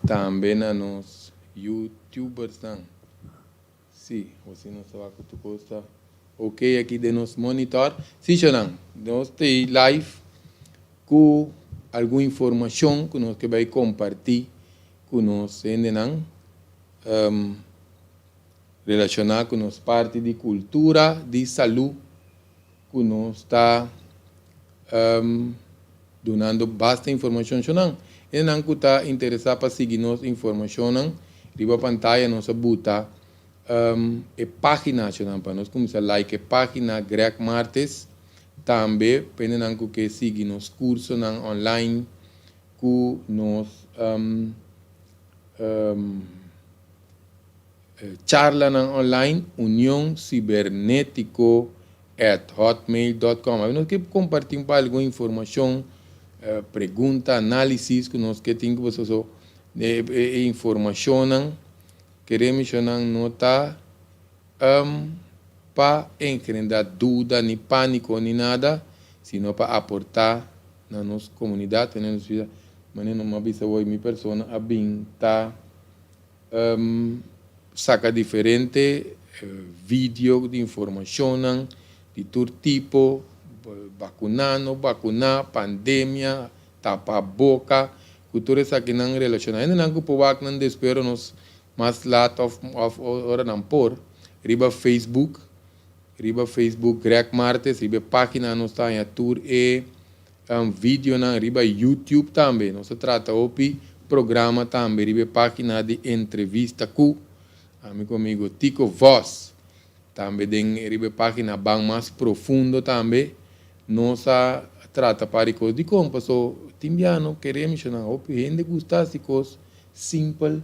também nos YouTubers, não. Sim, você não sabe que tu gosta. Ok, aqui de nos monitor. Sim, não. Nós temos live com alguma informação que nós que vai compartilhar com nós, não? Relacionar com nós parte de cultura, de saúde, que nós está donando bastante informação, não? E não que está interessado para seguir nos informação, não? Riba pantalla nós buta a página, não? Para nós começar like a página Greg Martes, também pendendo que seguir nos cursos não online, que nos charla não online, União Cibernético @hotmail.com. Nós que compartilhar alguma informação, pergunta, análise que nós que temos informação não queremos não notar para enfrentar dúvida, nem pânico, nem nada, sino para aportar na nossa comunidade, na nossa vida. Mas não me avisa hoje, minha pessoa, a bem tá saca diferente vídeo de informação de todo tipo, vacunar, pandemia, tapa boca, cultura essa que não relaciona. Ainda não que o povo não espera nos mais lado of hora não por, riba Facebook, Greg Martes, riba página não está em tour e vídeo na riba YouTube também. Nós trata opi programa também, riba página de entrevista com amigo Tico Voz. Também tem riba página bem mais profundo também. Nós trata para coisas de como passou timbiano queremos na opi gente gostar de coisas simples,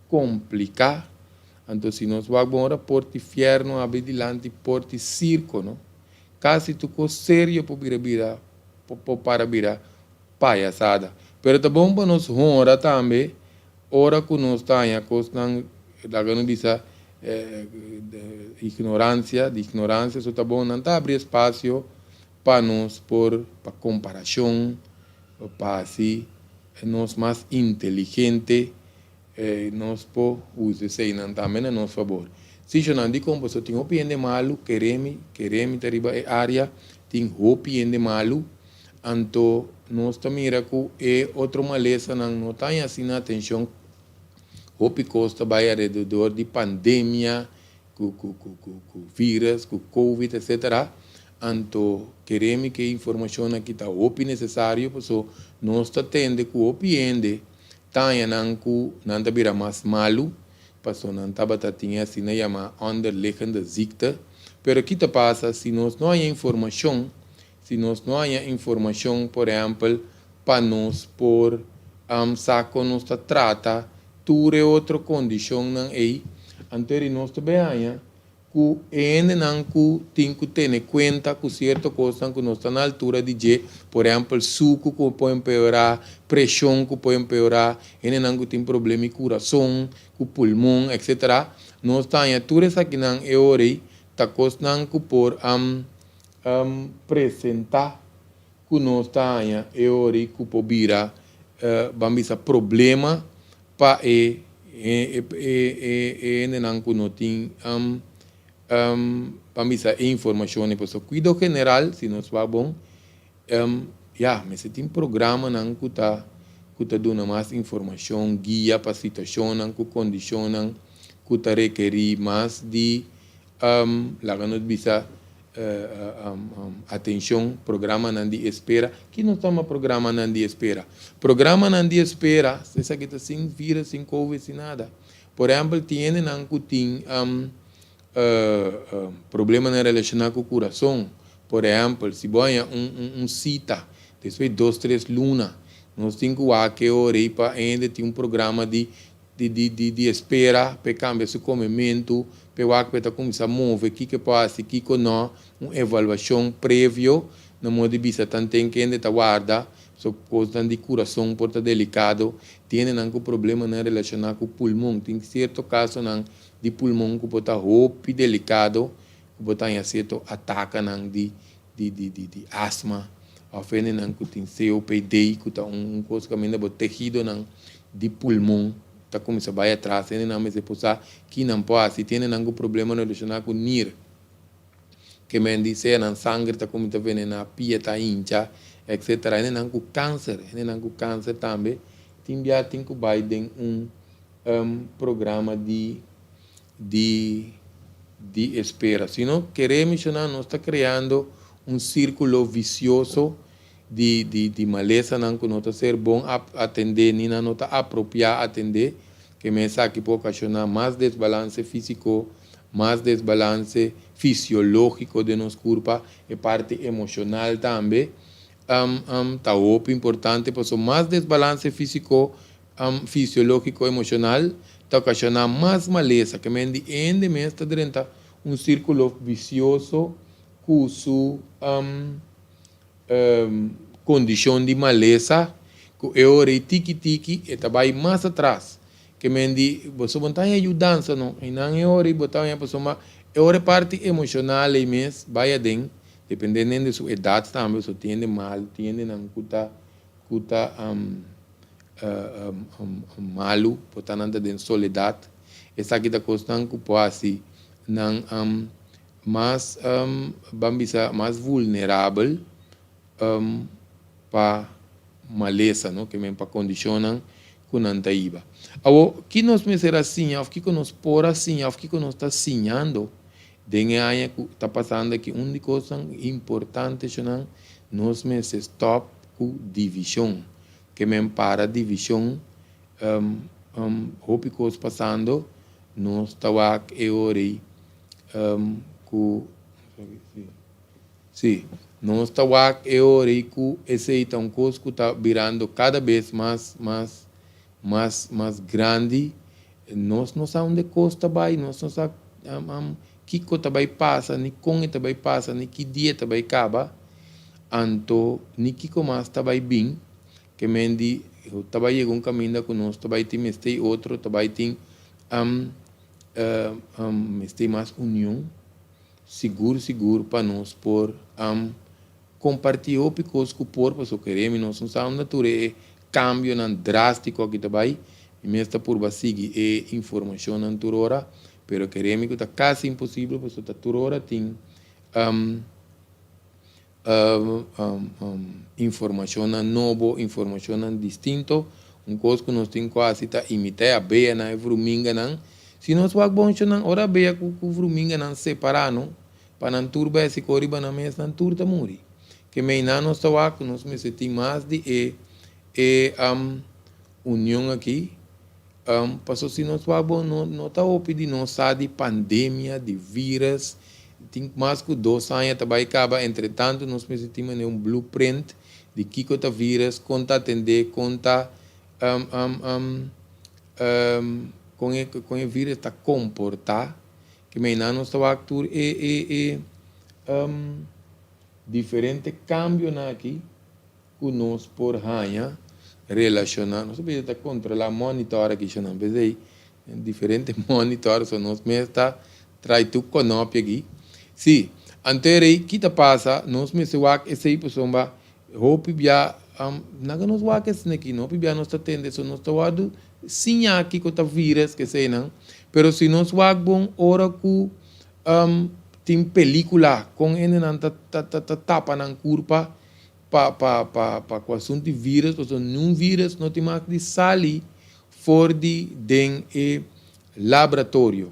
complicar. Então se nós vamos agora porte fierno abrir dilante porte circo, não? Casi tu co sério para virar palhaçada. Pero tá bom para nós honra também, hora que nós tá em coisa da ganância de ignorância, só tá bom não tá abrir espaço para nós para comparação, para assim nós mais inteligente, nós por usar isso aí também a nosso favor. Se eu não digo como você tem opinião de malo, queremos ter área, tem opinião de malo, então nós também é outra maleza não tem assim atenção. Hopi costa vai ao redor de pandemia, com vírus, com Covid, etc. Então, queremos que a informação aqui está hopi necessário, porque nós tendo que opinião não vira mais malo, porque não tinha assim na chama underliggende ziekte. Pero aqui te passa, se nós não há informação, por exemplo, para nós por saco nós trata tudo outra condição não é, então nós também há que ainda não tem que ter em conta que certa coisa que nós está na altura de dizer, por exemplo, suco que pode empeorar, pressão que pode empeorar, ainda não tem problema de coração, com pulmão, etc. Nós está em tudo isso aqui não é hora, tá coisa não que por apresentar que nós está em é hora que por virar vamos problema para ainda não que não tem vamos informação e pessoa cuidado general se nós vai bom mas se tem programa não que tá dando mais informação guia para situação não que condição não que tá requerir mais de lá que nós bisa atenção programa não de espera que não estamos programa não de espera essa que está sem vírus sem covid sem nada por exemplo tem não que tem problema relacionado com o coração. Por exemplo, se vai cita, depois 2, 3 lunas, nós temos que orar para ainda ter programa de espera, para cambiar seu comimento, para começar a mover, o que passa, o que não, uma avaliação prévia, no modo de vista, tem que ainda guardar, so coisa de coração, porta delicado, tem um problema relacionado com o pulmão, tem certo caso de pulmão que pode estar delicado, que pode estar em certo ataque de asma, ou que tem COPD, que está coisa que ainda tecido de pulmão, tá começa vai atrás, ele não me se posa que não pode, se tem algum problema relacionado com NIR, que me dice na sangue tá como tá vendo na pia tá hincha, etc. Ele não com câncer, também, tem que vai tem programa de espera. Se não queremos, nós está criando círculo vicioso de maleza, não que não está ser bom atender, nem não está apropriado atender, que me sabe que pode ocasionar mais desbalance físico, mais desbalance fisiológico de nosso corpo e parte emocional também. Tá importante, porque mais desbalance físico, fisiológico, emocional, está ocasionando mais maleza, que me ende está dentro círculo vicioso com sua condição de maleza, que eu orei tiki-tiki e vai mais atrás. Que me ende, você não está ajudando, não? E não é hora, você está pessoa, é hora parte emocional e mesmo, vai dentro, dependendo de sua idade também, você tiende mal, tiende não cuta malu, portanto, de soledade. Essa aqui da questão que pode não mais mais vulnerável para maleza, não, que me para condicionam com não iba. Agora, que nós me será assim, o que nós por assim, o que nós está sinhando, dengue aí que está passando aqui, uma coisa importante, nós me se stop com divisão, que me para divisão, hope coisa passando, nós está aqui ori, com sim, nós está aqui ori com esse então coisa que está virando cada vez mais grande. Nós não sabemos onde costa vai, nós não sabemos que coisa vai passar, nem como vai passar, nem que dia vai acabar, então nem que mais vai bem, que mendi vai chegar caminho que nós vai ter este outro, vai ter este mais união, seguro para nós por compartilhar o que por porque queremos, nós não sabemos natureza cambio não drástico que vai e mesmo por seguir e informação na hora, pero queremos que está quase impossível porque está hora tem informação nova, informação distinto, coisa que nós temos quase tá imitar a beia na fruminga não, se nós vamos bom não, ora beia com fruminga não separar não, para não turba esse coriba na mesa não turta muri, que me não nós tá que nós me sentimos mais de união aqui, passou se nós vamos não está de nossa de pandemia, de vírus, tem mais que 2 anos também acaba, entretanto nós precisamos de blueprint de que o vírus, conta atender, conta com o vírus está comportar, que me não está actuar diferente cambio aqui, que nós por ranha relacionar, nós sabemos que controlar monitor aqui, não pensei, diferentes monitores, nós mesmo está traz tu conopia aqui. Sim, anterior que te passa, nós me se wak esse aí pessoa, hope bia, naga nos wak esse aqui, não bia nós tá tendo, so nós tá wado sim aqui com o vírus que sei não, pero se nós wak bom ora ku tem película com ele não tapa na curva para o assunto de vírus, porque num vírus não tem mais de sair fora de laboratório.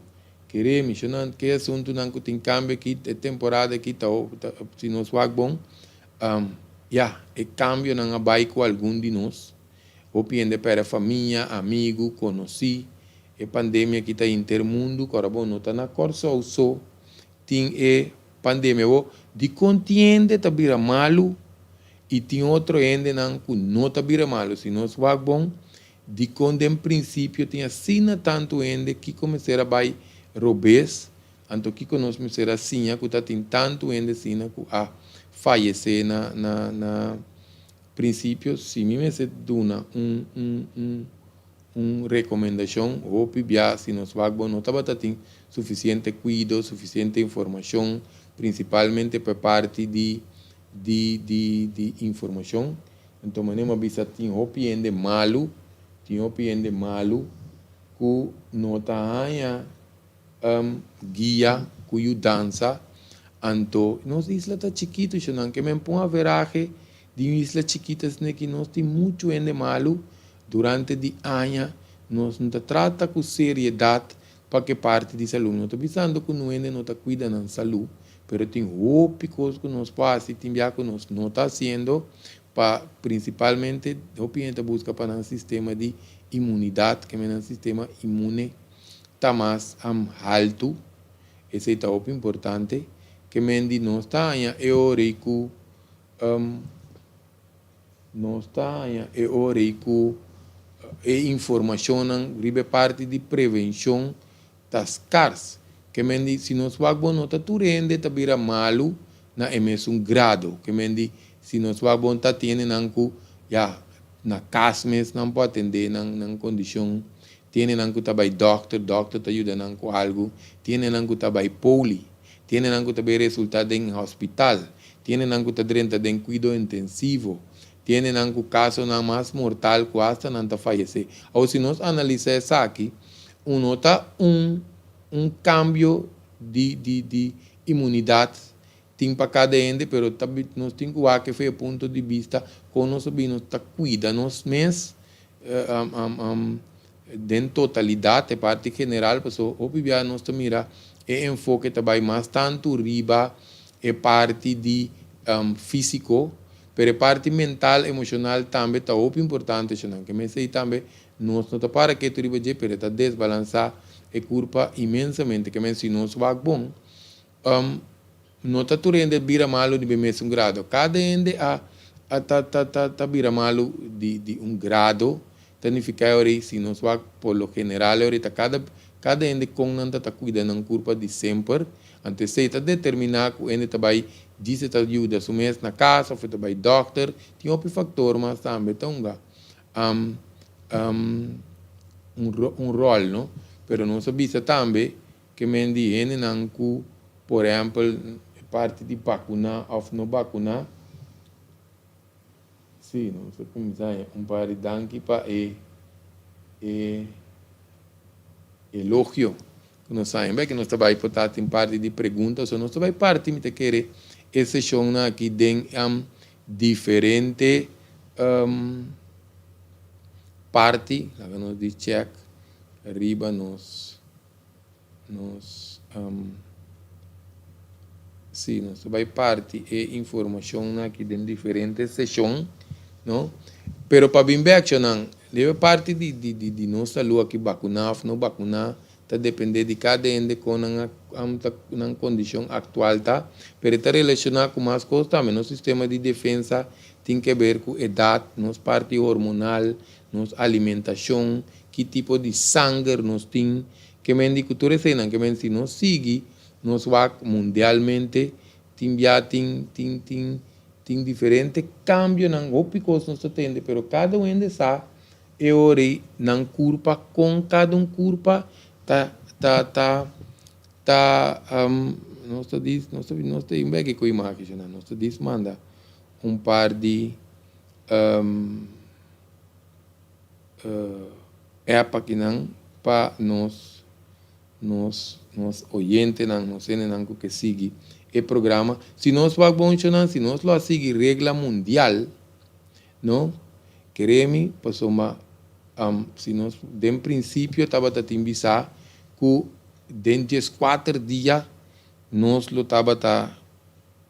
Queremos, que assunto não tem cambio aqui, temporada aqui, se nós vamos bom, é cambio não vai com algum de nós, ou pende para família, amigo, conheci, é pandemia que está intermundo, agora bom, não está na corça ou só, tem pandemia, de contiende está vira malo, e tem outro ainda que não está vira malo, se nós vamos bom, de quando em princípio tinha assim tanto ainda que começar a vai robês, então que nós começar assim, que está tem tanto ainda assim, que a falecer na princípio, se me se duna recomendação, ou pibia, se nós vamos bom, não estava tem suficiente cuidado, suficiente informação, principalmente por parte de informação. Então, manema bisa tem hopi ende malo, que nota haya guia cuyo dança anto nos isla tá chiquito não que me põe a veragem de isla chiquitas né que nós tem muito ende malo durante de ano nós não trata com seriedade para que parte de saúde não estou pensando que não ende não está cuidando da saúde pero tem outras coisas que nós passa e tem que nós não está fazendo para principalmente o cliente busca para um sistema de imunidade que é um sistema imune está mais alto esse é o importante que mendi não está em eórico não está em eórico e informação ribe parte de prevenção das caras que mendi se nós vamos não está turende tá vira malo na mesmo grado que mendi se nós vamos tá tiene nanku ya na casmes não pode atender na condição tiene nanku tá by doctor tá ajuda nanku algo tiene nanku tá by poli tiene nanku tá by resultado em hospital tiene nanku tá dentro de cuidado intensivo tiene nanku caso na mais mortal que hasta não tá fallecer ou se nós analisar isso aqui nota cambio de imunidade tem para cada ende, pero também nós temos que foi ponto de vista com nós nós tá cuida nós mesmos de totalidade parte general pessoal obviamente nós mira é enfoque também mais tanto riba é parte de físico pero parte mental emocional também tá importante que me sei também nós não tá para que tu riba de pero tá desbalançar é culpa imensamente que me se nós vai bom não está tudo vira malo de mesmo grado. Cada ende tá vira malo de grado. Significa se nós vai por lo general ahorita cada ende com não tá cuidando da curva de sempre. Antes se tá determinar que o ende tá vai dizer tá ajuda su mês na casa, foi tá vai doctor, tem outro fator mas também tá rol, não? Pero não sabia também que mendi ende nanku, por exemplo parte de vacunar ou não vacunar, sim, não sei como dizer, par de danke para elogio, que nós sabemos que nós trabalhamos por estar em parte de perguntas, ou nós trabalhamos parte de querer esse show aqui tem diferente parte, nós de check, arriba nós sim, nós vai parte e informação aqui em diferentes sessões, não? Pero para bem não, leva parte de nossa saúde aqui vacunar, não vacunar, tá depender de cada ende com uma condição atual, tá? Pero está relacionado com mais coisas também, nosso sistema de defesa tem que ver com idade, nossa parte hormonal, nossa alimentação, que tipo de sangue nós tem, que me cultura cena, que me se nós sigue nós vamos mundialmente tem diferentes cambios nas ópicos nós temos, pero cada um de sa é ori na curva com cada curva nós tem bem que imagem nós diz manda par de época que não para nós oyentes nos tienen que seguir el programa. Si nós vamos funcionar, si nós lo seguir regla mundial, no, queremos, pues si nós de princípio estava a te avisar que dentro de 4 dias nós lo estava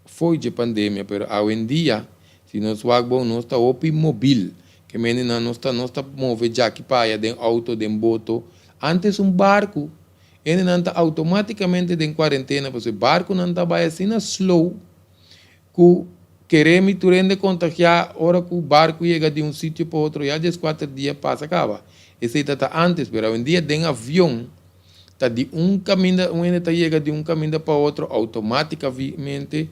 foi de pandemia, pero hoje em dia, se nós vamos nós está móvel, que menina nós está mover já que para de auto, de boto, antes barco ele não está automaticamente em quarentena, porque o barco não está assim slow, que queremos turende contagiar, hora que o barco chega de sítio para outro, já 4 dias passa, acaba. Esse está antes, mas hoje em dia tem avião, está de caminho, chega de caminho para outro, automaticamente,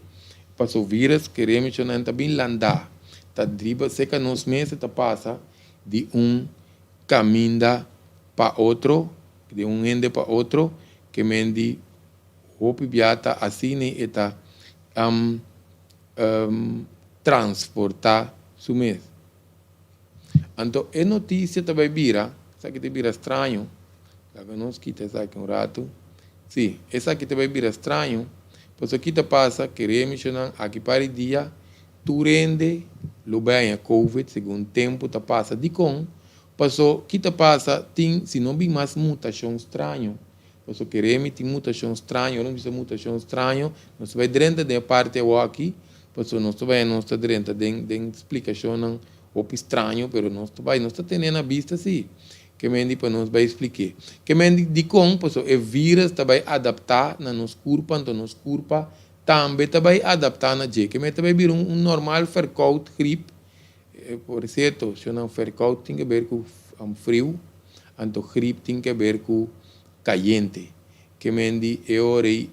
para o vírus, queremos que não está bem landar, está driba, seca nos meses, está passa de caminho para outro, de ende para outro, que mendi hopi biata assim eta transportar su mês. Então, é notícia também vira, sabe que te vira estranho, La que nos quita esa aqui rato. Sim, essa aqui também vira estranho. Pois aqui te passa, queremos aqui para o dia, tu rende, lo bem a Covid, segundo tempo te passa de com, passou, que te passa, tem, se não bem mais mutação estranho. Pois queremos, tem mutação estranho, não precisa mutação estranho, nós vai dentro da parte aqui, pois nós vai, nós está dentro da explicação, não, estranho, mas nós está tendo a vista, sim. Que mendi para nós vai explicar. Que mendi de com, pois o vírus vai adaptar na nos corpo, então nos corpo também vai adaptar na je. Que mendi vai vir normal verkoud gripe. Por certo, se não verkoud tem que ver com frio, então gripe tem que ver com caliente. Que mendi orei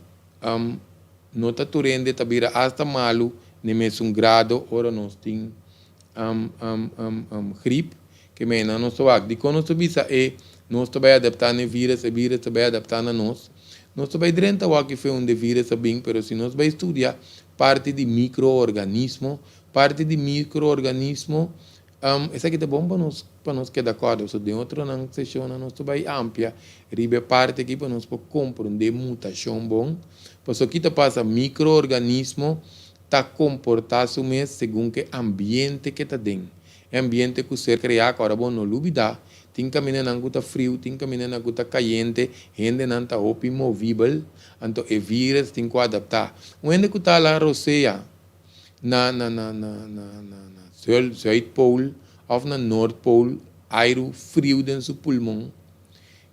não está turende, está vira hasta malo, nem mesmo grado, ora nós tem gripe. Que mena nós estou aqui, quando nós visa nós vai adaptar no vírus, o vírus vai adaptar a nós. Nós vai dentro aqui foi um de vírus bem, mas se nós vai estudar parte de microorganismo, essa aqui é bom para nós que é de acordo, so de outra não sessão nós vai amplia, ribe parte aqui para nós compreender mutação bom, pois aqui te passa microorganismo tá comportar-se mesmo segundo que ambiente que está dentro. Ambiente que você criar, agora bom não lubida, tem caminho na guta frio, tem caminho na guta caliente, gente não está imovível, então o vírus tem que adaptar. O gente que está lá roceia na Zuidpool ou na Noordpool, aero frio dentro do seu pulmão,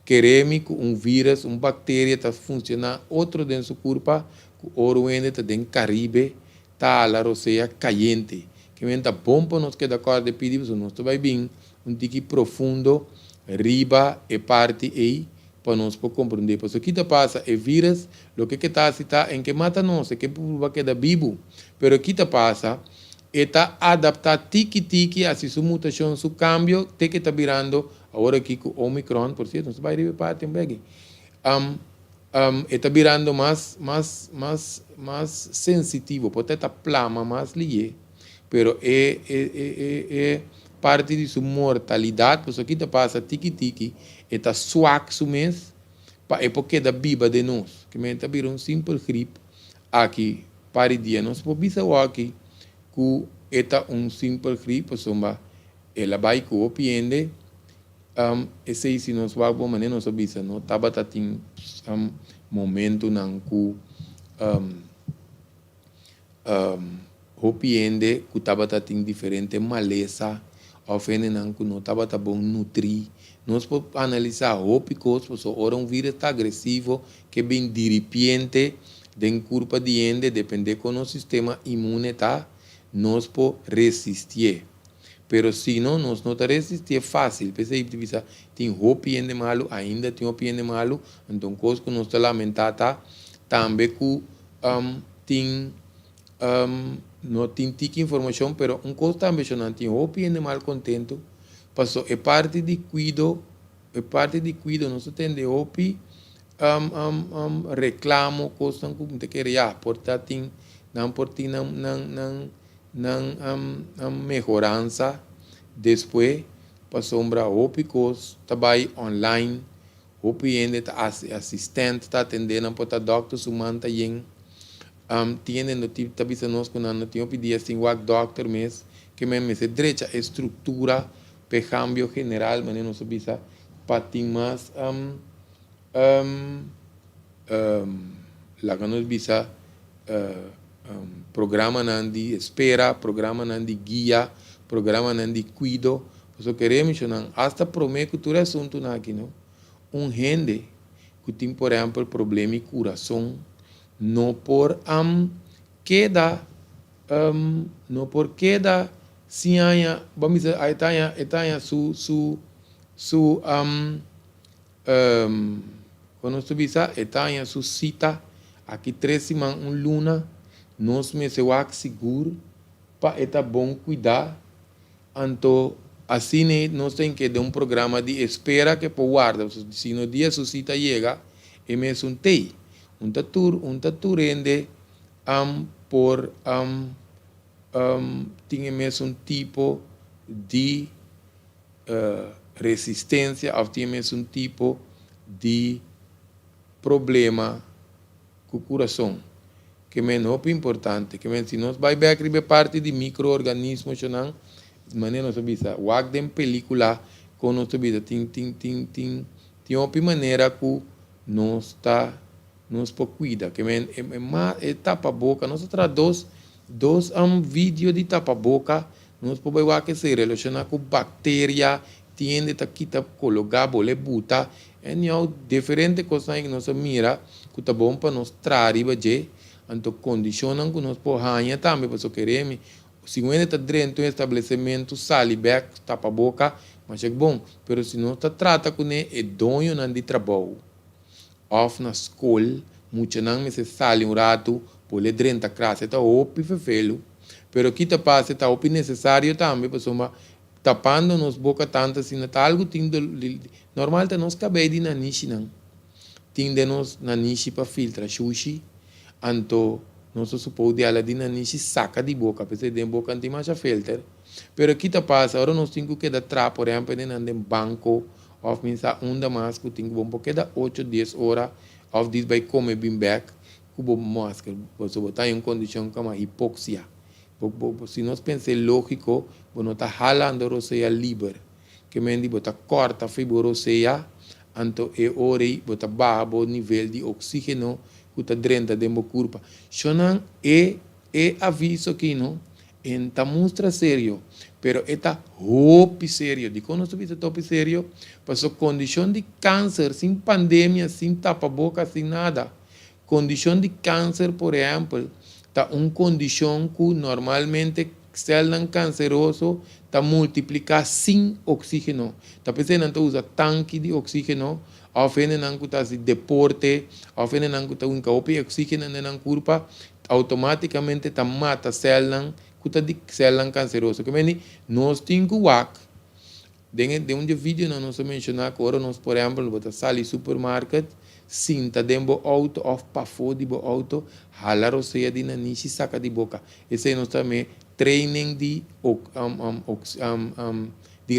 queremos que vírus, bactéria está funcionando outro dentro do corpo, que o gente está dentro do Caribe, está lá roceia caliente. Que é bom para nós que da acordo de pedir, nós vai bem, tique profundo, riba e parte aí, para nós compreender. Porque aqui passa é vírus, o que está em que mata nós, é que vai da vivo. Mas aqui passa, está adaptado tiki a sua mutação, seu cambio, que está virando, agora aqui com o Omicron, por certo, nós vai riba parte também. Está virando mais sensitivo, pode estar plama mais ligeiro. Pero é parte de sua mortalidade, porque aqui passa tiki, está suave su mês, é porque da biba de nós, que me está um simples gripe, aqui, para o dia, nós podemos aqui, que é simples gripe, somba, ela vai que o piende, esse se nós vamos maneira, nós sabemos, não estava tem momento não que hopiende que estava tem diferente maleza, ofende não que não estava bom nutrir. Nós podemos analisar hópicos, porque ora vírus está agressivo, que bem de repente, den curva de ende, depende com o sistema imune está, nós podemos resistir. Pero se não, nós não está resistir fácil. Porque tem hopiende malo, ainda tem hopiende malo, então coisa que nós está lamentando, também que tem não tem tica informação, pero coisa também não tem hopiende mal contento, passou é parte de cuido, nós temos de hopi reclamo, coisa que não te queria, portanto, não mejorança, depois passou para hópicos, trabalho online, hopiende assistente, está atendendo para o doctor, sumanta yen, tiene no tipo tabisa nós quando não tinha pedido assim o doctor mesmo que me direita estrutura para cambio general mas não sabia para ter mais lá que nós bisa programa não de espera programa não de guia programa não de cuido porque queremos não hasta prometo que tudo assunto aqui não gente que tem por exemplo problema de coração no por queda se há vamos dizer aí tá su quando tu bisa está su cita aqui 3 semanas luna nós me se wak seguro para eta bom cuidar então assim nós tem que dar programa de espera que por guarda se no dia su cita chega é mesmo tei un taturende por tinha mesmo tipo de resistência ou tinha mesmo tipo de problema com o coração. Que é muito importante. Que se nós vai ver que parte de micro-organismos, de maneira nós sabemos, o acto película, com nós sabemos, tem uma maneira que nós está nos cuida. Que é tapa-boca. Nós temos dois vídeos de tapa-boca. Nós podemos ver que se relaciona com bactéria, tiende a quitar, colocar, bolebuta. Buta. É diferente coisa que nós mira, que está bom para nós trazer, então condicionam que nós podemos também, para queremos. Se você está dentro de um estabelecimento, sale, back, tapa a boca, mas é bom. Mas se não está trata com ele, é dono de trabalho. Ou na escola, muitos não se sale rato, por ele dentro da classe, está opi fefelo. Mas aqui está passa, está opi necessário também, para somar tapando nos boca tanto assim, está algo normal, tá nós cabelo de nanishi não. Tinde nos nanishi para filtrar sushi. Então, nós supomos que ela de nanishi saca de boca, porque de boca não tem mais filter. Pero aqui está passa, agora nós temos que dar trap, por exemplo, em banco, ou pensar onde mais que tem que bom, porque dá 8, 10 horas, ou diz vai comer bem back, que bom máscara, você botar em condição como a hipoxia. Se nós pensamos lógico, você está jalando a roceia livre, que mendi você corta a fibra roceia, então é hora você está baixo o nível de oxígeno que está dentro da corpo. Isso é aviso aqui, não? Está muito sério, pero está muito sério. De quando você está muito sério, porque condição de câncer, sem pandemia, sem tapa-boca, sem nada. Condição de câncer, por exemplo, está uma condição que normalmente células cancerosas está multiplicar sem oxígeno. Está pensando que usa tanque de oxígeno, ou fazendo que está deporte, ou fazendo que está um oxígeno na corpo, automaticamente está mata células que está de células cancerosas. Que menos nós temos que de um vídeo nós mencionar que agora nós, por exemplo, vamos sair ao supermercado, sinta dentro do auto, ou para fora do auto, jalar o seio de naniche e saca de boca. Esse é nós também training de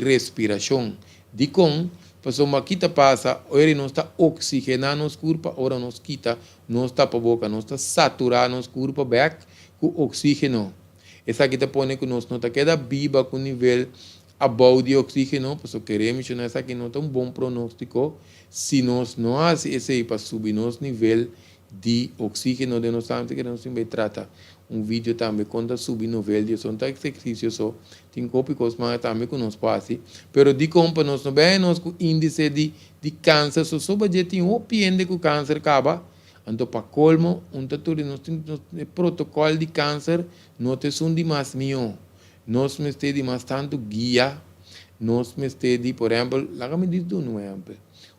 respiração. De com, pessoa que passa, ora nós está oxigenando nosso corpo, ora nós quita, nós tapa a boca, nós está saturando nosso corpo back com oxígeno. Essa aqui está põe que nós não está queda viva com nível above de oxígeno, porque queremos que essa aqui não tem um bom pronóstico. Se nós não fazemos esse aí para subir nosso nível de oxígeno de nós que nós também trata um vídeo também quando subir o nível de som exercício só tem coisas mais também que nós passe, pero de como nós não bem nós com índice de câncer só para tem um piende que o câncer acaba. Então, para colmo, nós temos protocolo de câncer, não tem de mais melhor. Nós temos mais tanto guia, nós temos, por exemplo, lá me diz um exemplo.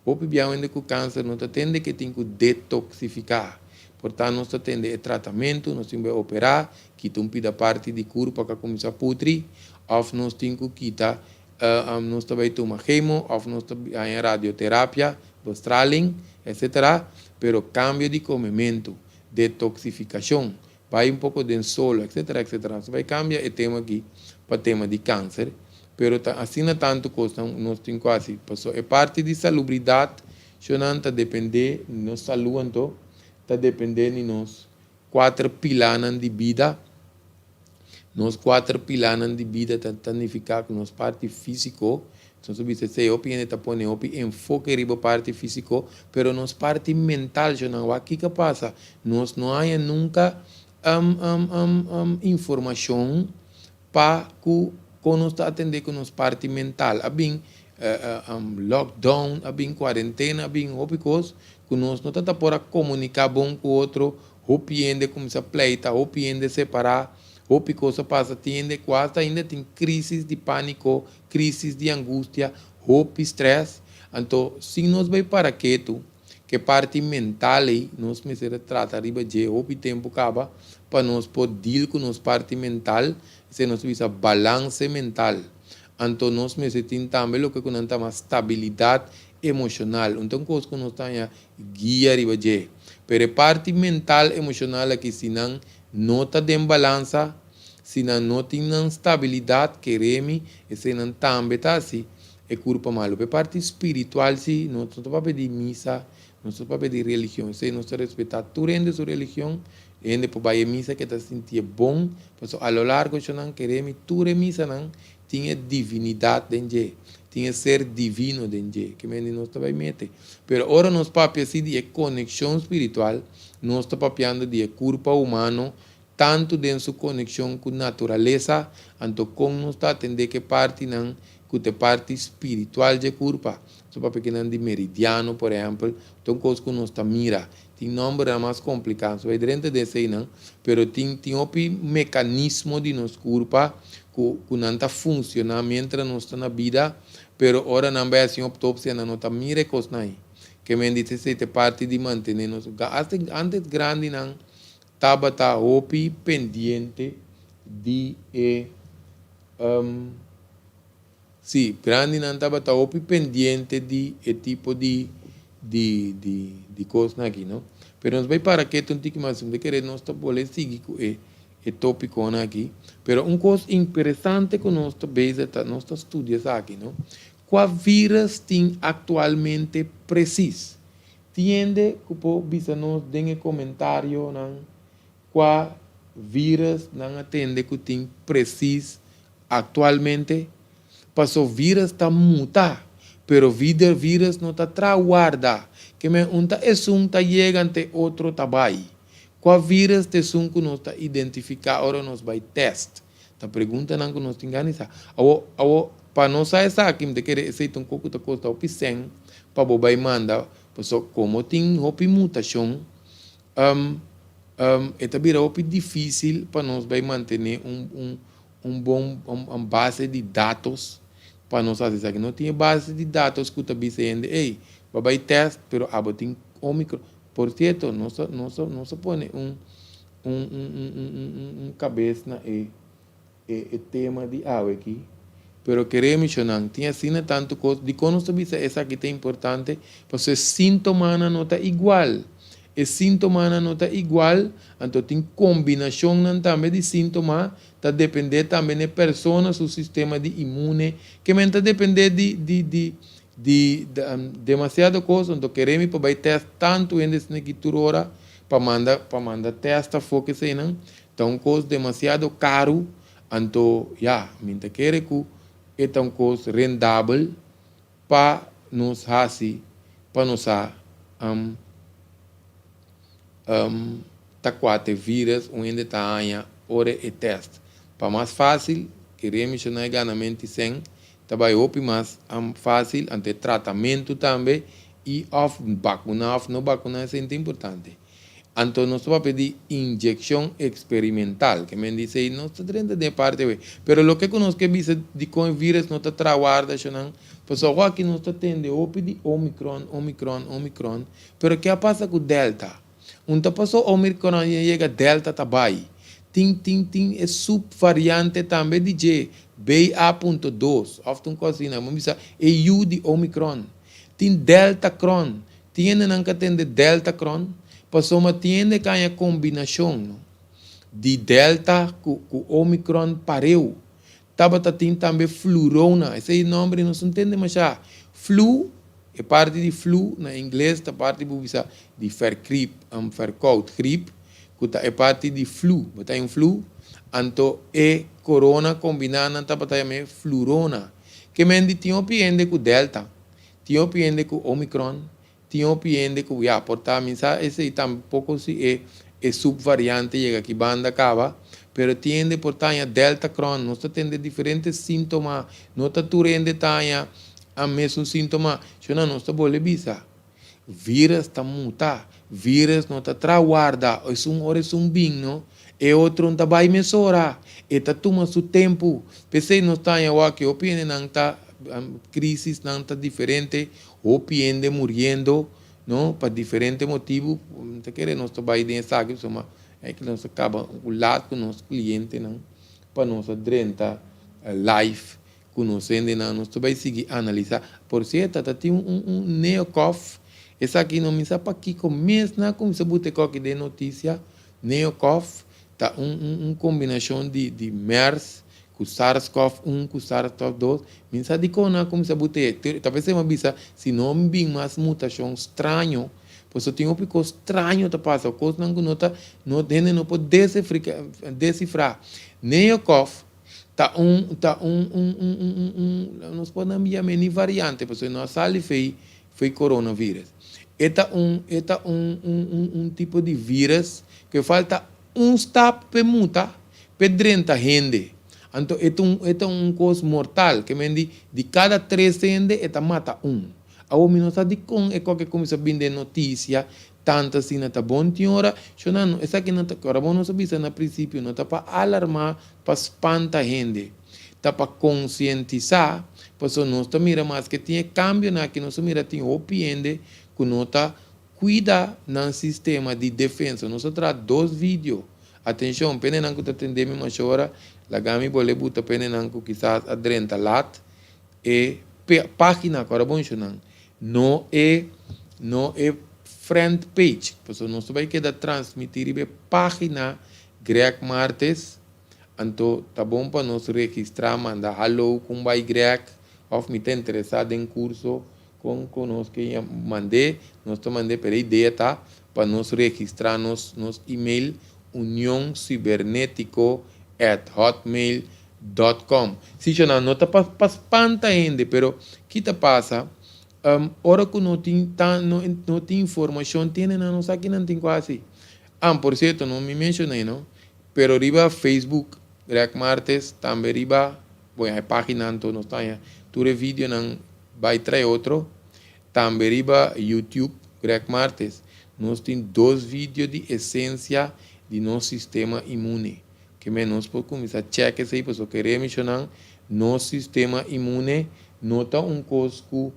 Obviamente que o câncer não tem que detoxificar. Portanto, nós temos tratamento, nós temos que operar, quitar da parte de corpo para começar a putrir, ou nós temos que quitar, nós também tomamos quimo, ou nós temos radioterapia, Australing, etc. Pero cambio de comimento, detoxificação, vai um pouco de solo, etc. Você vai cambiar o tema aqui para o tema de câncer, pero assim não tanto coisa, nós temos quase, é parte de salubridade, não está depender de nossa saúde, então, está dependendo de nós 4 pilares de vida. Nos 4 pilares de vida está significa que nos parte físico. Então, se eu penso que põe enfoque riba parte físico, pero nos parte mental, não o que passa? Nós não há nunca informação para que nós atender com nos parte mental. Há bem lockdown, há bem quarentena, há bem coisas que nós não está para comunicar bom com o outro, ou piende começar a pleita, ou piende separar. Ou coisa passa, quase ainda tem crises de pânico, crises de angústia, ou estresse. Então, se nós vai para quieto, que parte mental aí, nós precisamos tratar de o tempo acaba, para nós poder com nossa parte mental, se nós precisa balance mental. Então, nós precisamos também o que nós chamamos estabilidade emocional. Então, coisa que nós temos guia de. Pero a parte mental, emocional aqui, se não está em balança, se não tem estabilidade, queremos, e se não também está assim, é culpa malo. A parte espiritual, sim, não estou para pedir missa, não estou para pedir religião. Se não está respeitar tu rende sua religião, rende para a missa que te sentir bom, porque a lo largo de não querer tu missa não tinha divinidade dentro, tinha ser divino dentro, que me não está para meter. Pero agora nós papéis de conexão espiritual, nós está papiando de culpa humano, tanto dentro sua conexão com a natureza, anto com nós está atender que parte não que a parte espiritual de culpa. So para pequeno de meridiano, por exemplo, então coisa que nós está mira, tem número mais complicado, so é dentro desse aí não, pero tem um mecanismo de nos culpa que não está funcionando mientras nós está na vida, pero ora não vai assim autopsia não está mira coisa não que me diz se te parte de manter nos antes grande não estava tá opi pendiente de sim, grande não estava tá opi pendiente de tipo de coisa aqui, não? Pero nós vai para que tu tique mais de querer nós tá poder seguir com e tópico aqui. Pero coisa interessante que nós tá base nós tá estudiando aqui, não? Qual vírus tem atualmente preciso? Tiende que po bisa nós dengue comentário não? Qual vírus não atende que tem preciso atualmente? Passou vírus está mutar, pero vírus não está traguarda, que me unta tá chega ante outro trabalho. Qual vírus te que nós está identificar agora nós vai teste. Tá pergunta não que nós tem ganhar. Para nós essa aqui me querer aceitar pouco da coisa o piscem, para bobai manda, pessoal como tem hopi mutação, é vira hopi difícil para nós vai manter bom base de dados. Para nós fazer isso aqui, não tinha base de dados que está dizendo, ei, vai teste, pero abo tem Omicron. Por certo, não se põe cabeça na tema de água aqui, pero querer mencionar, tinha assim tanto coisa, de quando você diz essa aqui é importante, porque sintoma não está igual. E sintoma não está igual, então tem combinação também de sintoma, está depender também de pessoa, seu sistema de imune, que está depender de demasiada coisa, então queremos para testar tanto em essa hora para mandar testar foco se não, então coisa demasiado caro, então minta querer que é uma coisa rendável para nos fazer, para nos tá quatro vírus, onde tá anha, hora e teste. Para mais fácil, queremos não ganamento sem, também opi mais fácil, ante tratamento também, e vacuna, não vacuna é muito importante. Então, nós vamos pedir injeção experimental, que me diz aí, não está dentro de parte, mas o que nós queremos de com vírus não está traguarda, não, pessoal aqui não está tendo opi de Omicron, mas o que passa com Delta? Passou Omicron e chega Delta também. Tem é subvariante também de BA.2. Often coisa, vamos dizer, é U de Omicron. Tem Delta Cron. Tiene não que tem Delta Cron. Passou uma tiene que a combinação de Delta com Omicron pareu. Tem também Flurona. Esse nome não se entende mais já. Flu é parte de flu, na inglês, é parte de verkoud, gripe, que é parte de flu. Tem um flu, então é corona combinada, também flurona. Que me tinha piende com delta, tinha piende com omicron, tinha piende com, portanto, esse tampouco se é subvariante, chega aqui, banda acaba, pero tiende, portanto, delta cron, nós temos diferentes sintomas, nós temos tanha, a mesmo sintoma, se não está boa bisa. Vírus está mutar, vírus não está traguarda, é um binho, é outro não está vai mesurar, está toma seu tempo. Pensei não está aqui, opinião não está, crise não está diferente, opinião morrendo, não, para diferente motivo, não está querendo, não está vai dentro aqui, é que nós acaba o lado com nosso cliente, não, para nossa drenta life. Conhecendo, nós vai seguir analisar. Por certo, tem Neocof. Esse aqui não me sabe para que começa, como se bote aqui de notícia. Neocof, tá combinação de MERS, com SARS-CoV-1, com SARS-CoV-2, minha de cona como se botei, talvez você me bisa, se não bem mais mutação estranho, pois eu tenho um estranho tá passa, coisa não nota, não pode decifrar, nem o COV, nós podemos chamar de variante, porque nós sali foi coronavírus. Um tipo de vírus que falta step para muta, para 30 gente. Então, é coisa mortal, que de cada 3 gente, mata um. A homem sabe com é qualquer coisa a vir de notícia, tanto assim, não está bom, senhora, essa aqui não está, agora não sabia, no princípio, não está para alarmar, para espantar gente, está para conscientizar, porque nós está mira mais que tinha cambio, que nós mira tinha opinião, que nós está cuida no sistema de defesa, nós traz 2 vídeos, atenção, pena não que está atendendo uma hora, la gami bole buta pena não que quizás adrenta lat, e página, agora bom, não é front page, porque nós vai quedar transmitir a página Greg Martes, então tá bom para nós registrar, mandar hello com vai Greg, ou me está interessado em curso com nós que mandei, nós te mandei para ideia tá, para nós registrar nos e-mail unionCibernetico@hotmail.com. Se já não está para espanta ainda, pero que te passa? Ora que não tem informação, tem não sabe que não tem quase. Por certo, não me mencionei, não? Pero riba Facebook, Greg Martes, também riba, a página então não está aí. Tu vídeo não vai trazer outro. Também riba YouTube, Greg Martes. Nós temos 2 vídeos de essência de nosso sistema imune. Que nós podemos começar a checar isso aí, porque eu queria mencionar, nosso sistema imune nota coisa que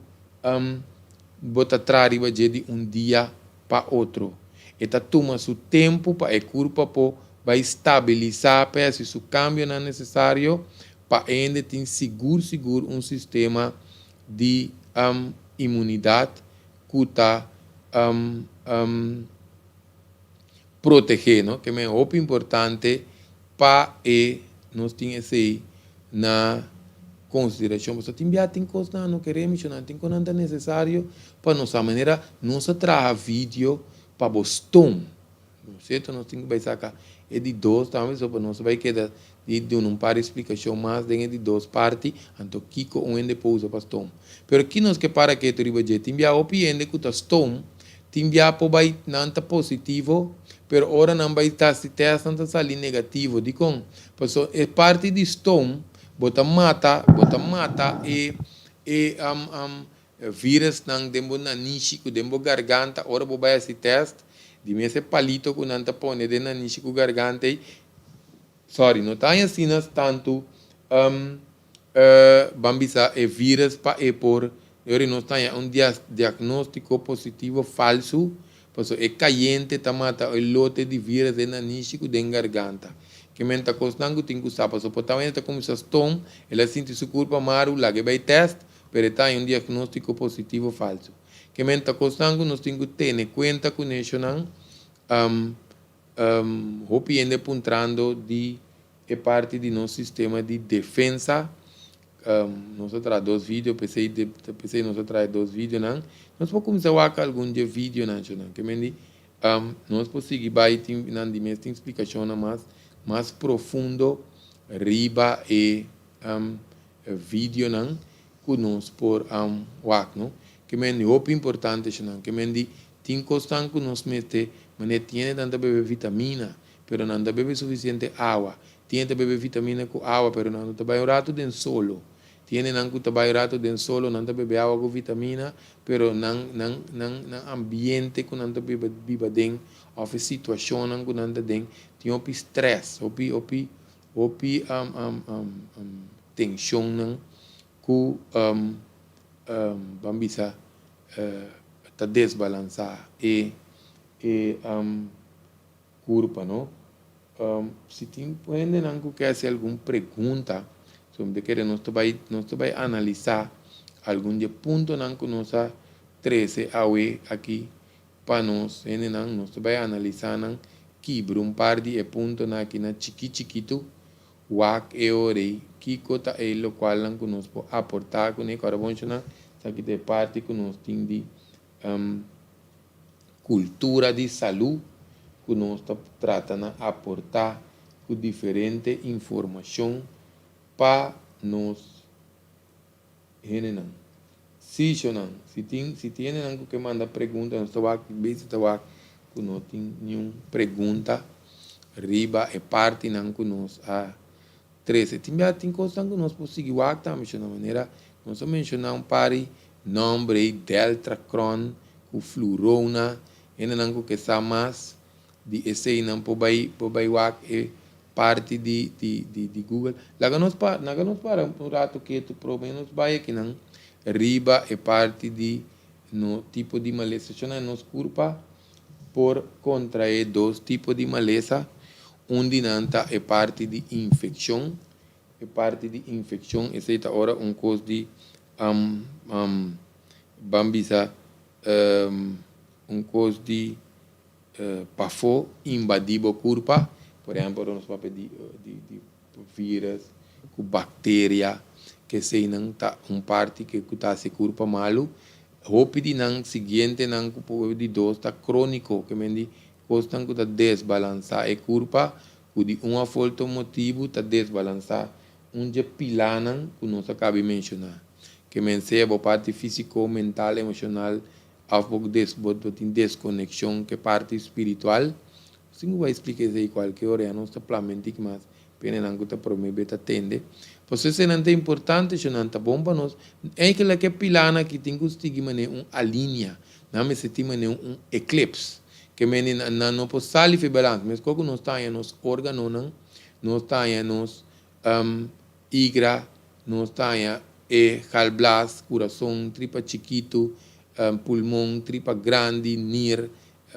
bota atrás de dia para outro. Eta toma seu tempo para a curva para estabilizar, para se o cambio não é necessário, para ainda ter seguro sistema de imunidade que está proteger, não? Que é muito importante para nós temos aí na consideração. Você tem coisas não queremos, não tem coisa necessário para nossa maneira, nós trazer vídeo para boston, certo? Nós temos que sacar de 2, talvez para nós vai quedar de um par de explicação mais de 2 partes, então Kiko depois para Tom. Pero aqui nós que para que tu riba tem a opinião que tu Tom, tem a vai não tá positivo, pero ora não vai estar se testa não sair negativo, de com, porque é parte de Tom, bota mata vírus não dembo na niche, que dembo garganta, ora vai esse teste, de esse palito que não tá pone de na niche com garganta, sorry, não tá assim tanto bambisa é vírus para por eu não está diagnóstico positivo falso, porque é caliente tá mata o lote de vírus de na niche com de garganta. Que menta costando tem que usar, porque potamente como se tom, ela sente sua culpa maru, lá que vai teste, pero está diagnóstico positivo falso. Que menta costando nós temos que ter conta com isso não, hopiende puntrando de parte de nosso sistema de defesa. Nós traz 2 vídeos, pensei nós traz 2 vídeos não, nós podemos começar a ver algum de vídeo não, que nós podemos seguir vai não de mais explicação mais profundo riba e vídeo não que nós por não, que é muito importante não, que tem coisas que nós mete, mas tem tanta beber vitamina, pero não bebe suficiente água. Tem que beber vitamina com água, pero não está bem rato den solo. Tem não que está bem rato den solo, não está bebe água com vitamina, pero não ambiente que não está bebe den, ou situação não que não está den, tem o stress, o tensão não que vamos dizer está desbalançar e curva, não? Se tem ainda não quer fazer alguma pergunta sobre que nós vai analisar algum de ponto não que nós 13 aqui para nós ainda não vai analisar não quebra par de ponto aqui na chiquito wak ore kiko ta lo qual não conosco aportar com ele carbono na aqui de parte que nós tem de cultura de saúde que nós está tratando de aportar com diferente informação para nós generar. Se tem algo que manda pergunta, nós estamos aqui, vezes estamos que não tem nenhuma pergunta, riba é parte não que nós a 13. Tem coisas que nós podemos seguir também de maneira, nós mencionamos pare nome deltacron, o flurona, e não que está mais de esse não pode é parte de Google. Lá nós para um rato que tu pelo menos vai aqui não riba é parte de no tipo de maleza nos culpa por contrair dois tipos de maleza. Dinanta é parte de infecção, essa é agora coisa de bambisa, coisa de pafo invadir o corpo, por exemplo, nós vamos de vírus, com bactéria, que se não tá parte que está se corpo malo, roupa de não seguinte não de dois está crônico, que me costa que está desbalançar a corpo, que de falta motivo está desbalançar de pilanan que nós acabamos de mencionar, que me a parte físico, mental, emocional, a pouco desconexão, que parte espiritual. Sim, vai explicar isso aí qualquer hora, não está planejando mas pena não está promovendo atende. Pois isso não é importante, isso não é bom para nós. É que pilana que tem que estar alinha, não me sentir eclipse, que me não pode sair de balanço, mas como nós está nos órgãos, nós está nos igra, nós está galblas, coração, tripa chiquito, pulmão, tripa grande, nir,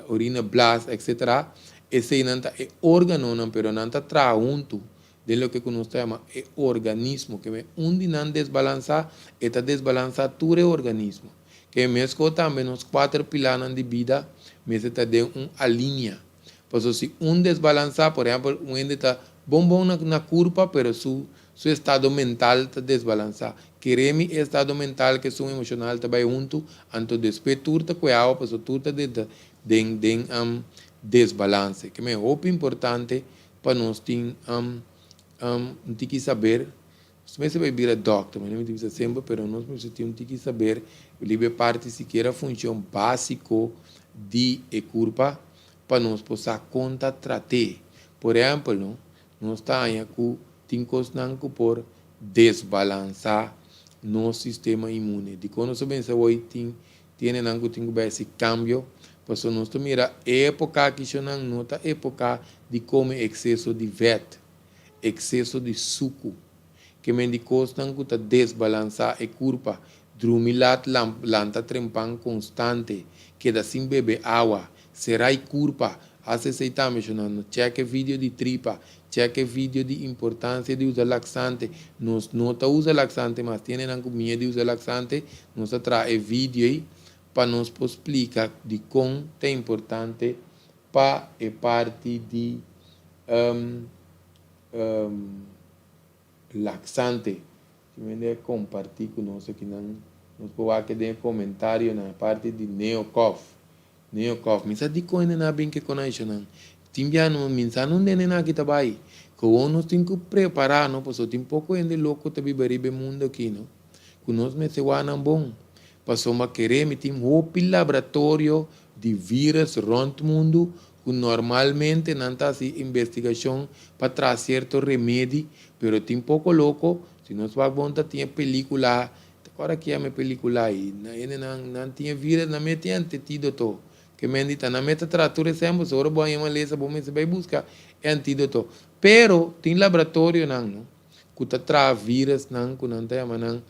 urina blas, etc. Esse não é órgano, não, pero não está traunto de lo que nós chama é organismo, que é não desbalança, está desbalança todo o organismo. Que mesmo também nos 4 pilares de vida, mas está de alinha. Por isso, se desbalança, por exemplo, está bom na curva, pero su estado mental está desbalançado. Queremos estado mental que su emocional está bem junto, então depois tudo está cuidado, por isso tudo está de desbalance. Que é muito importante para nós ter que saber, você vai vir a doctor, mas não tem sempre, pero nós temos que saber, livre parte sequer a função básica de curva para nós poder conta tratar. Por exemplo, nós temos por desbalançar no sistema imune. De quando você pensa hoje tem esse cambio, porque nós mira época que não nota época de comer excesso de vet, excesso de suco, que me indicou que desbalançar a curva, drumilat lanta trempan constante, que dá sem beber água, será a curva. Você está mencionando, cheque vídeo de tripa, cheque vídeo de importância de usar laxante. Nós não usa laxante, mas tem medo de usar laxante. Nós traz vídeo aí para nos explicar de como é importante para a parte de laxante. Que me compartilhar com nós aqui, nós podemos dar comentário na parte de Neocof. Mas a dica ainda não é bem que conhece, não. Timbiano, minsa não tem nada que trabalhe. Que nós temos que preparar, não, porque tem pouco ainda louco para viver o mundo aqui, não. Que nós me se não bom. Passou uma querer, tem um laboratório de vírus rond o mundo, que normalmente não está assim investigação para trazer certo remédio, mas tem pouco louco, se nós vamos ter película, agora que é uma película aí, não tinha vírus, não me tinha antídoto. Que me dita na metatratura sempre só bom em uma lesa bom se vai buscar antídoto pero tem laboratório não que tá tra vírus não que não tem não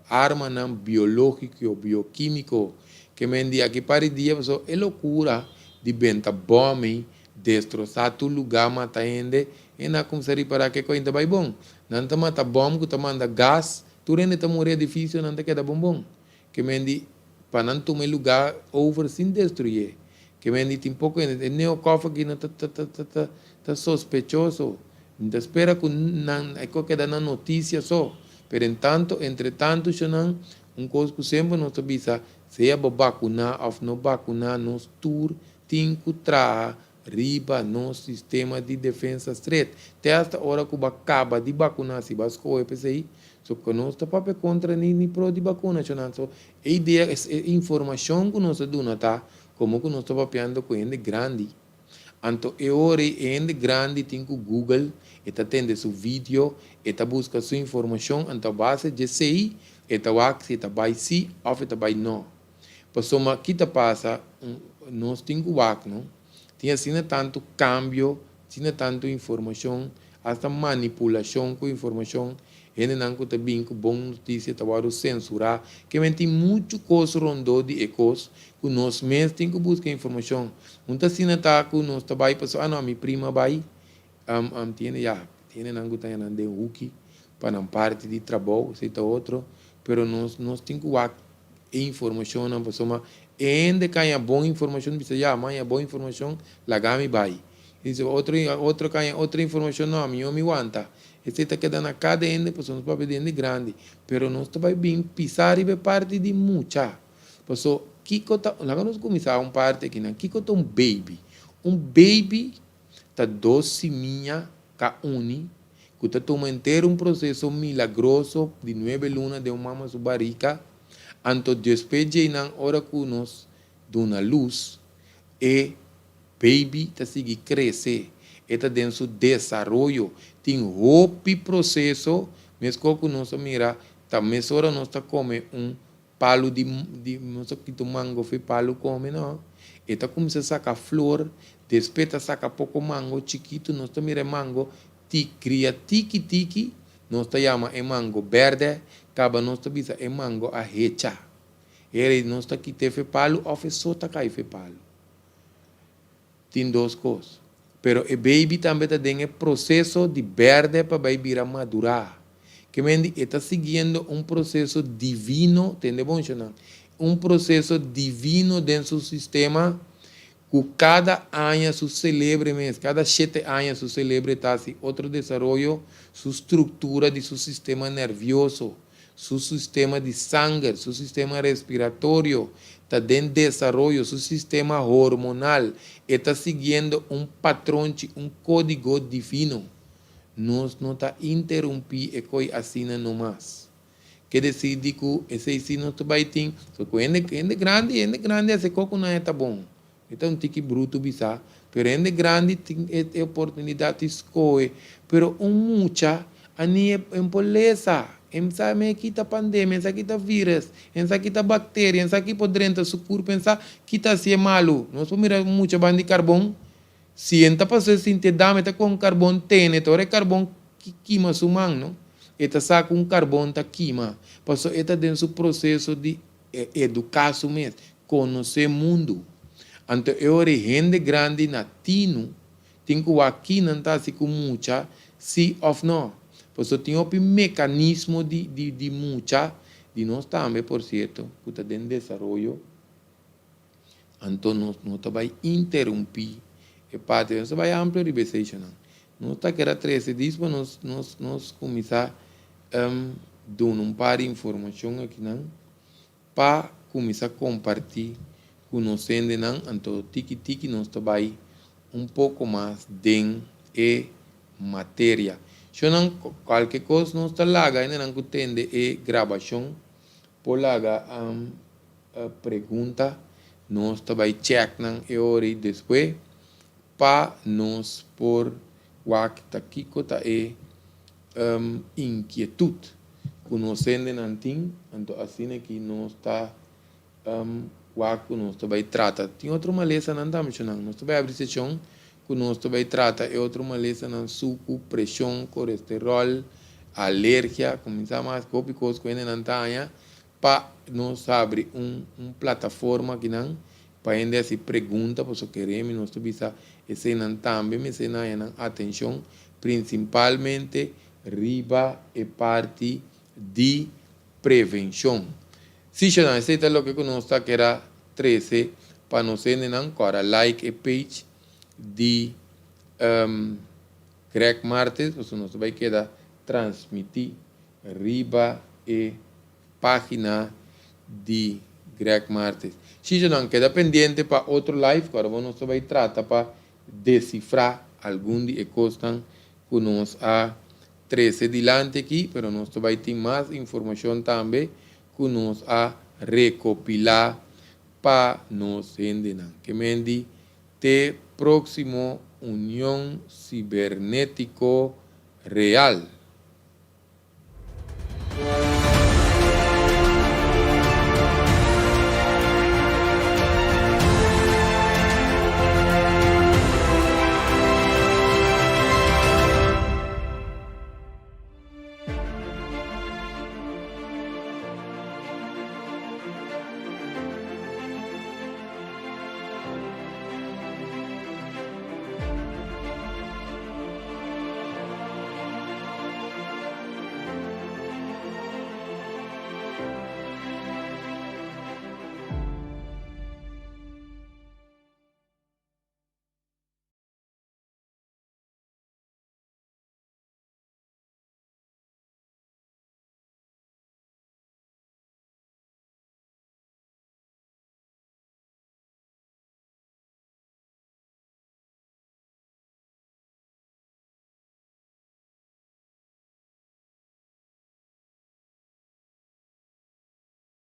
arma não biológico ou bioquímico que me diz aqui para dia só é loucura de venta bomba destroçar tu lugar mata ainda e não como seria para que coisa vai bom não tá mata bomba que tá manda gás tu ainda tá morrer difícil não tá queda bom que me diz para não tomar lugar over sem destruir. Que me tem pouco, o neocófago não está sospechoso. Não espera que não é que dá na notícia só. Pero entretanto, já não um coisa que sempre nós avisa, se é vacunar ou não vacunar, nós tour tem que trazer riba no sistema de defesa estreito. Até esta hora que acaba de vacunar, se vai escolher para aí, só que nós estamos para contra nem pro de vacuna, so a ideia é informação que nós damos, tá? Como que nós estamos pensando com ele grande. Então, agora ele grande tem que Google, está tendo seu vídeo, está busca sua informação, então base de sei, está vai se está vai sim ou está vai não. Passou uma que passa, nós temos que não? Tinha assim tanto cambio, tinha tanto informação, hasta manipulação com informação, ele não tem bem com boa notícia, estava censurar, que tem muito coisa rondou de ecos, que nós mesmos temos que buscar informação. Muita assim está que nós trabalhamos, pessoal, não, minha prima vai, tiene não tem nada de huki, para não parte de trabalho, se está outro, pero nós temos que informação, não pessoa, ainda que há boa informação, diz, amanhã boa informação, lagami vai. Diz, outra informação, não, eu me aguanta. Esse está quedando a cada ende, pessoa, não pode pedir grande, pero nós vai bem pisar e parte de muita. Pessoa, Kiko tá, lá nós começamos parte aqui, né? Kiko tá um baby tá 12 minha ka uni, que tá tomando processo milagroso de 9 lunas de uma mama subarica. Então, depois de na hora que nós damos luz, e baby está seguindo crescer, está dentro do desenvolvimento, tem outro processo, mesmo que nós mira, também hora nós está comendo palo de nós que mango foi palo come não, está começando a sacar flor, depois está sacar pouco mango chiquito, nós está mira mango, cria tiki, nós está chama é mango verde, acaba nós está bisa é mango a hecha. Ele nós está aqui teve palo, ou foi só tá cai foi palo. Tem duas coisas. Pero o baby também está dentro processo de verde para vai virar madurar. Que mendi está seguindo um processo divino, entende bom, Xanã? Um processo divino dentro do sistema, que cada ano se celebra mesmo, cada 7 anos se celebra outro desenvolvimento, sua estrutura de seu sistema nervioso, seu sistema de sangue, seu sistema respiratório, está dentro de desenvolvimento, seu sistema hormonal, está seguindo um padrão, um código divino. Nós não está interrompindo e coi assina no mais. Que decide que esse ensino vai ter, só que é grande, esse coco não é tá bom. Então um tique bruto bisa, pero é grande tem a oportunidade de escolher, pero mucha ani é beleza. Emsa me quita pandemia, emsa quita vírus, emsa quita bactéria, emsa que por dentro do corpo, emsa quita se é malo. Nós vamos mirar muita banda de carbono. Se enta para sentir dame tá com carbono tem, então é carbono que queima sua mão, não? Eta saca carbono tá queima. Passou eta dentro do processo de educação mesmo, conhecer o mundo. Então eu gente grande latino, tem que aqui não tá assim com muita, se ou não. Passou tem um mecanismo de muita, de nós também, por certo, que está dentro de desenvolvimento. Então nós vai interromper e parte nós vai amplo de conversation. Nós está que era 13 dias para nós começar dando par de informação aqui não, para começar a compartilhar conhecendo não, então tiki nós vai pouco mais dentro de matéria. Se não qualquer coisa nós está lá, ainda não entende a gravação, por lá a pergunta nós vai check não e hora depois para nós por o que aqui cota é inquietude conhecendo nanting então assim que nós está o que nós vai tratar tem outra maleza não estamos não nós vai abrir sessão que nós vai tratar é outra maleza não suco pressão colesterol alergia começar mais coisas que ainda não tá para nós abrir plataforma que não para ainda se pergunta por so queremos nós precisa esse não também me se não atenção principalmente riba e parte de prevenção se já não sei o que nós está que era 13 para nós ainda agora like a page de Greg Martes, pues nos vai quedar transmitir riba e página de Greg Martes. Si já não queda pendente para outro live, agora nós vai tratar para decifrar algum de costas que nós a 13 dilante aqui, pero nós vai ter mais informação também que nós a recopilar para nós endenar. Que mendi te próximo União Cibernético Real.